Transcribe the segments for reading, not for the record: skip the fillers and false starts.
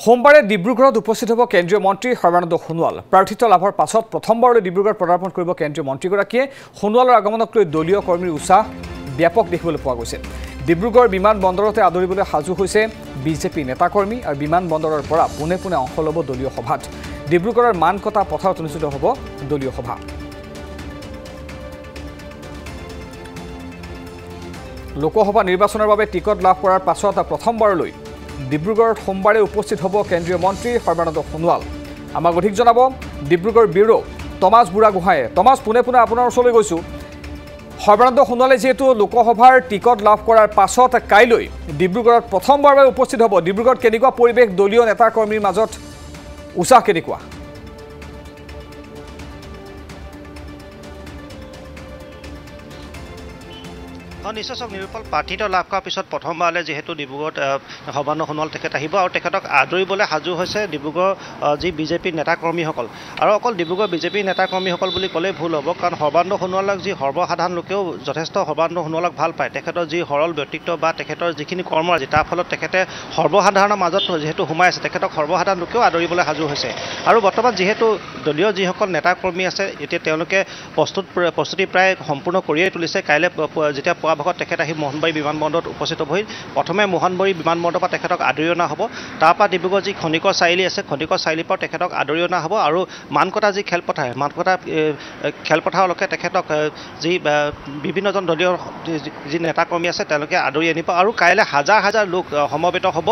সোমবাৰে ডিব্ৰুগড়ত উপস্থিত হ'ব কেন্দ্ৰীয় মন্ত্ৰী সৰ্বানন্দ সোণোৱাল। প্ৰাৰ্থিত্ব লাভৰ পাছত প্ৰথমবাৰলৈ ডিব্ৰুগড়ত পদাৰ্পণ কৰিব কেন্দ্ৰীয় মন্ত্ৰীগৰাকীয়ে। সোণোৱালৰ আগমনক লৈ দলীয় কৰ্মীৰ উৎসাহ ব্যাপক দেখিবলৈ পোৱা গৈছে। ডিব্ৰুগড় বিমান বন্দৰতে আদৰিবলৈ সাজু হৈছে বিজেপি নেতাকৰ্মী আৰু বিমান বন্দৰৰ পৰা পোনে পোনে অংশ ল'ব দলীয় সভাত। ডিব্ৰুগড়ৰ মানকটা পথাৰত অনুষ্ঠিত হ'ব দলীয় সভা। লোকসভা নিৰ্বাচনৰ বাবে টিকট লাভ কৰাৰ পাছত প্ৰথমবাৰলৈ ডিব্ৰুগড়ত সোমবাৰে উপস্থিত হ'ব কেন্দ্ৰীয় মন্ত্ৰী সৰ্বানন্দ সোণোৱাল। আমাক অধিক জনাব ডিব্ৰুগড় ব্যুৰো টমাছ বুঢ়াগোহাঁয়ে। টমাছ, পোনে পোনে আপোনাৰ ওচৰলৈ গৈছোঁ। সৰ্বানন্দ সোণোৱালে যিহেতু লোকসভাৰ টিকট লাভ কৰাৰ পাছত কাইলৈ ডিব্ৰুগড়ত প্ৰথমবাৰৰ বাবে উপস্থিত হ'ব। ডিব্ৰুগড়ত কেনেকুৱা পৰিৱেশ, দলীয় নেতা কৰ্মীৰ মাজত উৎসাহ কেনেকুৱা? নিশ্চয় চাওক নিৰূপল, প্ৰাৰ্থিত্ব লাভ কৰাৰ পিছত প্ৰথমবাৰলৈ যিহেতু ডিব্ৰুগড়ত সৰ্বানন্দ সোণোৱাল তেখেত আহিব আৰু তেখেতক আদৰিবলৈ সাজু হৈছে ডিব্ৰুগড় যি বিজেপিৰ নেতাকৰ্মীসকল। আৰু অকল ডিব্ৰুগড় বিজেপিৰ নেতাকৰ্মীসকল বুলি ক'লেই ভুল হ'ব, কাৰণ সৰ্বানন্দ সোণোৱালক যি সৰ্বসাধাৰণ লোকেও যথেষ্ট সৰ্বানন্দ সোণোৱালক ভাল পায়। তেখেতৰ যি সৰল ব্যক্তিত্ব বা তেখেতৰ যিখিনি কৰ্মৰাজি, তাৰ ফলত তেখেতে সৰ্বসাধাৰণৰ মাজত যিহেতু সোমাই আছে, তেখেতক সৰ্বসাধাৰণ লোকেও আদৰিবলৈ সাজু হৈছে। আৰু বৰ্তমান যিহেতু দলীয় যিসকল নেতাকৰ্মী আছে, এতিয়া তেওঁলোকে প্ৰস্তুতি প্ৰায় সম্পূৰ্ণ কৰিয়েই তুলিছে। কাইলৈ যেতিয়া পুৱা ভাগত তেখেত আহি মোহনবাৰী বিমানবন্দৰত উপস্থিত হ'বহি। প্ৰথমে মোহনবাৰী বিমানবন্দৰৰ পৰা তেখেতক আদৰি অনা হ'ব। তাৰপৰা ডিব্ৰুগড় যি খনিকৰ চাৰিআলি আছে, খনিকৰ চাৰিআলিৰ পৰা তেখেতক আদৰি অনা হ'ব আৰু মানকটা যি খেলপথাৰ, মানকটা খেলপথাৰলৈকে তেখেতক যি বিভিন্নজন দলীয় যি নেতাকৰ্মী আছে তেওঁলোকে আদৰি আনিব আৰু কাইলৈ হাজাৰ হাজাৰ লোক সমবেত হ'ব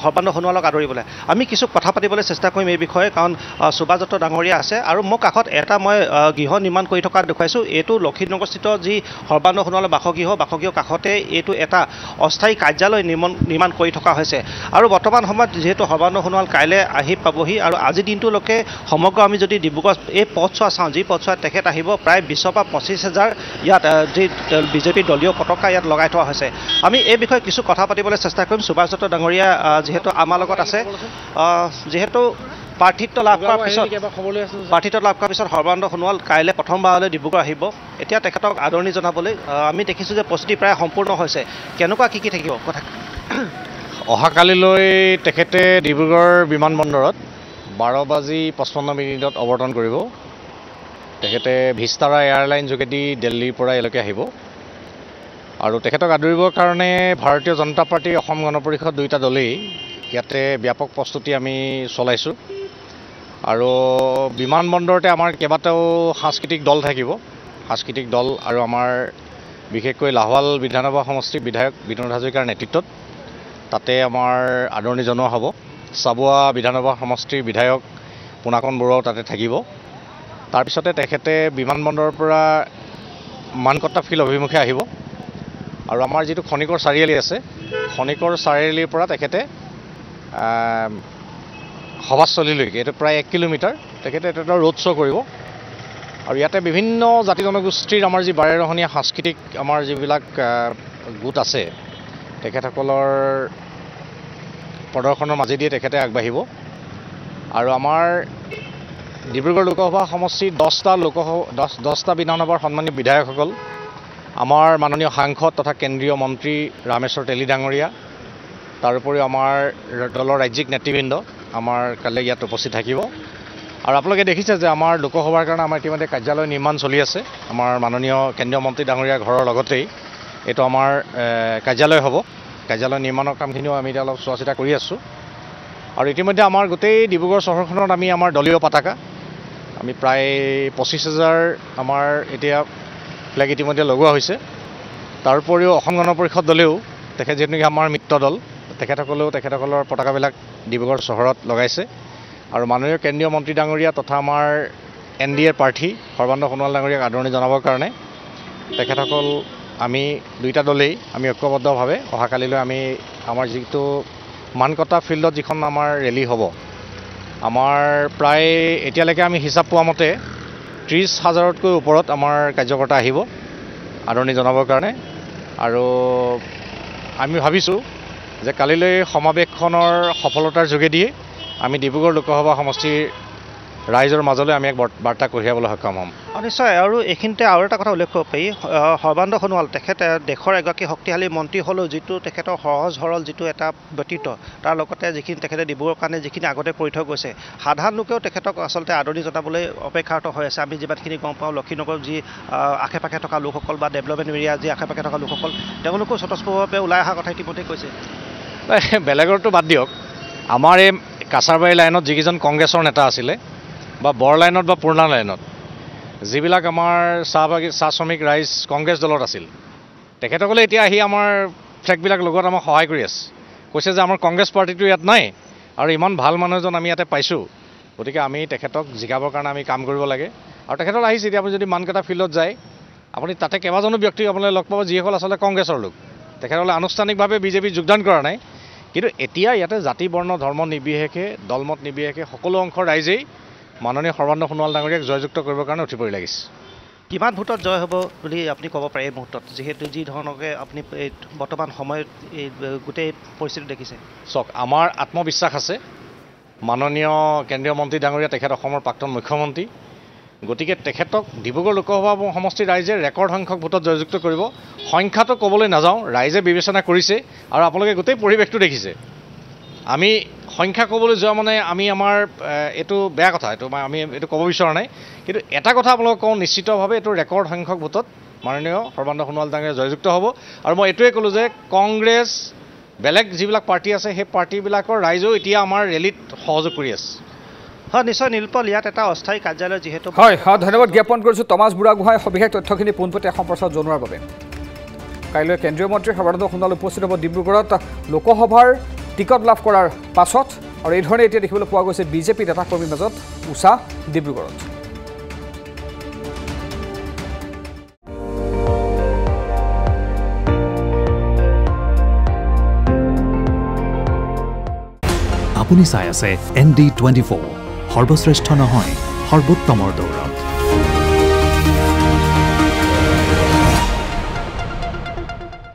সৰ্বানন্দ সোণোৱালক আদৰিবলৈ। আমি কিছু কথা পাতিবলৈ চেষ্টা কৰিম এই বিষয়ে, কাৰণ সুভাষ দত্ত ডাঙৰীয়া আছে আৰু মোৰ কাষত এটা মই গৃহ নিৰ্মাণ কৰি থকা দেখুৱাইছোঁ। এইটো লক্ষীনগৰস্থিত যি সৰ্বানন্দ সোণোৱালৰ বাসগৃহৰ কাষতে এইটো এটা অস্থায়ী কাৰ্যালয় নিৰ্মাণ কৰি থকা হৈছে। আৰু বৰ্তমান সময়ত যিহেতু সৰ্বানন্দ সোণোৱাল কাইলৈ আহি পাবহি আৰু আজিৰ দিনটোলৈকে সমগ্ৰ আমি যদি ডিব্ৰুগড় এই পথছোৱা চাওঁ, যি পথছোৱাত তেখেত আহিব, প্ৰায় 20 পৰা 25,000 ইয়াত যি বিজেপিৰ দলীয় পতাকা ইয়াত লগাই থোৱা হৈছে। আমি এই বিষয়ে কিছু কথা পাতিবলৈ চেষ্টা কৰিম। সুভাষ দত্ত ডাঙৰীয়া যিহেতু আমাৰ লগত আছে, যিহেতু প্ৰাৰ্থিত্ব লাভ কৰাৰ পিছত সৰ্বানন্দ সোণোৱাল কাইলৈ প্ৰথমবাৰলৈ ডিব্ৰুগড় আহিব। এতিয়া তেখেতক আদৰণি জনাবলৈ আমি দেখিছোঁ যে প্ৰস্তুতি প্ৰায় সম্পূৰ্ণ হৈছে। কেনেকুৱা কি থাকিব কথা? অহাকালিলৈ তেখেতে ডিব্ৰুগড় বিমানবন্দৰত 12:55 অৱতৰণ কৰিব। তেখেতে ভিস্তাৰা এয়াৰলাইন যোগেদি দিল্লীৰ পৰা ইয়ালৈকে আহিব আৰু তেখেতক আদৰিবৰ কাৰণে ভাৰতীয় জনতা পাৰ্টি, অসম গণ পৰিষদ দুয়োটা দলেই ইয়াতে ব্যাপক প্ৰস্তুতি আমি চলাইছোঁ। আৰু বিমানবন্দৰতে আমাৰ কেইবাটাও সাংস্কৃতিক দল থাকিব, সাংস্কৃতিক দল আৰু আমাৰ বিশেষকৈ লাহোৱাল বিধানসভা সমষ্টিৰ বিধায়ক বিনোদ হাজৰিকাৰ নেতৃত্বত তাতে আমাৰ আদৰণি জনোৱা হ'ব। চাবুৱা বিধানসভা সমষ্টিৰ বিধায়ক পুনাকন বৰুৱাও তাতে থাকিব। তাৰপিছতে তেখেতে বিমানবন্দৰৰ পৰা মানকটা ফিল্ড অভিমুখে আহিব আৰু আমাৰ যিটো খনিকৰ চাৰিআলি আছে, খনিকৰ চাৰিআলিৰ পৰা তেখেতে সভাস্থলীলৈকে, এইটো প্ৰায় 1 কিলোমিটাৰ, তেখেতে এটা ৰোড শ্ব' কৰিব। আৰু ইয়াতে বিভিন্ন জাতি জনগোষ্ঠীৰ আমাৰ যি বাৰেৰহণীয়া সাংস্কৃতিক আমাৰ যিবিলাক গোট আছে, তেখেতসকলৰ প্ৰদৰ্শনৰ মাজেদিয়ে তেখেতে আগবাঢ়িব। আৰু আমাৰ ডিব্ৰুগড় লোকসভা সমষ্টিৰ 10টা বিধানসভাৰ সন্মানীয় বিধায়কসকল, আমাৰ মাননীয় সাংসদ তথা কেন্দ্ৰীয় মন্ত্ৰী ৰামেশ্বৰ তেলী ডাঙৰীয়া, তাৰোপৰিও আমাৰ দলৰ ৰাজ্যিক নেতৃবৃন্দ আমাৰ কাইলৈ ইয়াত উপস্থিত থাকিব। আৰু আপোনালোকে দেখিছে যে আমাৰ লোকসভাৰ কাৰণে আমাৰ ইতিমধ্যে কাৰ্যালয় নিৰ্মাণ চলি আছে। আমাৰ মাননীয় কেন্দ্ৰীয় মন্ত্ৰী ডাঙৰীয়া ঘৰৰ লগতেই এইটো আমাৰ কাৰ্যালয় হ'ব। কাৰ্যালয় নিৰ্মাণৰ কামখিনিও আমি এতিয়া অলপ চোৱা চিতা কৰি আছোঁ। আৰু ইতিমধ্যে আমাৰ গোটেই ডিব্ৰুগড় চহৰখনত আমি আমাৰ দলীয় পতাকা, আমি প্ৰায় 25,000 আমাৰ এতিয়া ফ্লেগ ইতিমধ্যে লগোৱা হৈছে। তাৰোপৰিও অসম গণ পৰিষদ দলেও, তেখেত যিহেতু আমাৰ মিত্ৰ দল, তেখেতসকলেও তেখেতসকলৰ পতাকাবিলাক ডিব্ৰুগড় চহৰত লগাইছে। আৰু মাননীয় কেন্দ্ৰীয় মন্ত্ৰী ডাঙৰীয়া তথা আমাৰ NDAৰ প্ৰাৰ্থী সৰ্বানন্দ সোণোৱাল ডাঙৰীয়াক আদৰণি জনাবৰ কাৰণে তেখেতসকল আমি দুয়োটা দলেই আমি ঐক্যবদ্ধভাৱে অহাকালিলৈ আমি আমাৰ যিটো মানকটা ফিল্ডত যিখন আমাৰ ৰেলী হ'ব, আমাৰ প্ৰায় এতিয়ালৈকে আমি হিচাপ পোৱা মতে 30,000তকৈ ওপৰত আমাৰ কাৰ্যকৰ্তা আহিব আদৰণি জনাবৰ কাৰণে। আৰু আমি ভাবিছোঁ যে কালিলৈ সমাৱেশখনৰ সফলতাৰ যোগেদিয়ে আমি ডিব্ৰুগড় লোকসভা সমষ্টিৰ ৰাইজৰ মাজলৈ আমি এক বাৰ্তা কঢ়িয়াবলৈ সক্ষম হ'ম। নিশ্চয়। আৰু এইখিনিতে আৰু এটা কথা উল্লেখ কৰিব পাৰি, সৰ্বানন্দ সোণোৱাল তেখেতে দেশৰ এগৰাকী শক্তিশালী মন্ত্ৰী হ'লেও যিটো তেখেতৰ সহজ সৰল যিটো এটা ব্যক্তিত্ব, তাৰ লগতে যিখিনি তেখেতে ডিব্ৰুগড়ৰ কাৰণে যিখিনি আগতে কৰি থৈ গৈছে, সাধাৰণ লোকেও তেখেতক আচলতে আদৰণি জনাবলৈ অপেক্ষাৰত হৈ আছে। আমি যিমানখিনি গম পাওঁ, লক্ষীনগৰ যি আশে পাশে থকা লোকসকল বা ডেভেলপমেণ্ট এৰিয়া যি আশে পাশে থকা লোকসকল, তেওঁলোকেও স্বতঃস্ফূৰ্তভাৱে ওলাই অহা কথা ইতিমধ্যে কৈছে। বেলেগৰটো বাদ দিয়ক, আমাৰ এই কাছাৰবাৰী লাইনত যিকেইজন কংগ্ৰেছৰ নেতা আছিলে বা বৰ লাইনত বা পুৰণা লাইনত যিবিলাক আমাৰ চাহ শ্ৰমিক ৰাইজ কংগ্ৰেছ দলত আছিল, তেখেতসকলে এতিয়া আহি আমাৰ ফ্লেগবিলাক লগত আমাক সহায় কৰি আছে। কৈছে যে আমাৰ কংগ্ৰেছ পাৰ্টিটো ইয়াত নাই আৰু ইমান ভাল মানুহ এজন আমি ইয়াতে পাইছোঁ, গতিকে আমি তেখেতক জিকাবৰ কাৰণে আমি কাম কৰিব লাগে। আৰু তেখেতক আহিছে, এতিয়া আপুনি যদি মানকেইটা ফিল্ডত যায়, আপুনি তাতে কেইবাজনো ব্যক্তিক আপোনালোকে লগ পাব যিসকল আচলতে কংগ্ৰেছৰ লোক। তেখেতসকলে আনুষ্ঠানিকভাৱে বিজেপিত যোগদান কৰা নাই, কিন্তু এতিয়া ইয়াতে জাতি বৰ্ণ ধৰ্ম নিৰ্বিশেষে দলমত নিৰ্বিশেষে সকলো অংশৰ ৰাইজেই মাননীয় সৰ্বানন্দ সোণোৱাল ডাঙৰীয়াক জয়যুক্ত কৰিবৰ কাৰণে উঠি পৰি লাগিছে। কিমান ভোটত জয় হ'ব বুলি আপুনি ক'ব পাৰে এই মুহূৰ্তত, যিহেতু যি ধৰণকে আপুনি এই বৰ্তমান সময়ত এই গোটেই পৰিস্থিতি দেখিছে? চাওক, আমাৰ আত্মবিশ্বাস আছে। মাননীয় কেন্দ্ৰীয় মন্ত্ৰী ডাঙৰীয়া তেখেত অসমৰ প্ৰাক্তন মুখ্যমন্ত্ৰী, গতিকে তেখেতক ডিব্ৰুগড় লোকসভা সমষ্টিৰ ৰাইজে ৰেকৰ্ড সংখ্যক ভোটত জয়যুক্ত কৰিব। সংখ্যাটো ক'বলৈ নাযাওঁ, ৰাইজে বিবেচনা কৰিছে আৰু আপোনালোকে গোটেই পৰিৱেশটো দেখিছে। আমি সংখ্যা ক'বলৈ যোৱা মানে আমি আমাৰ এইটো বেয়া কথা, এইটো আমি এইটো ক'ব বিচৰা নাই, কিন্তু এটা কথা আপোনালোকক কওঁ, নিশ্চিতভাৱে এইটো ৰেকৰ্ড সংখ্যক ভোটত মাননীয় সৰ্বানন্দ সোণোৱাল ডাঙৰীয়া জয়যুক্ত হ'ব। আৰু মই এইটোৱে ক'লোঁ যে কংগ্ৰেছ বেলেগ যিবিলাক পাৰ্টি আছে, সেই পাৰ্টিবিলাকৰ ৰাইজেও এতিয়া আমাৰ ৰেলীত সহযোগ কৰি আছে। হয়, নিশ্চয় নীলপল, ইয়াত এটা অস্থায়ী কাৰ্যালয় যিহেতু। হয়, ধন্যবাদ জ্ঞাপন কৰিছোঁ টমাছ বুঢ়াগোহাঁই সবিশেষ তথ্যখিনি পোনপটীয়া সম্প্ৰচাৰ জনোৱাৰ বাবে। কাইলৈ কেন্দ্ৰীয় মন্ত্ৰী সৰ্বানন্দ সোণোৱাল উপস্থিত হ'ব ডিব্ৰুগড়ত লোকসভাৰ টিকট লাভ কৰাৰ পাছত, আৰু এই ধৰণে এতিয়া দেখিবলৈ পোৱা গৈছে বিজেপি নেতাকৰ্মীৰ মাজত উৎসাহ ডিব্ৰুগড়ত। আপুনি চাই আছে ND24, সৰ্বশ্ৰেষ্ঠ নহয় সৰ্বোত্তমৰ দৌৰ।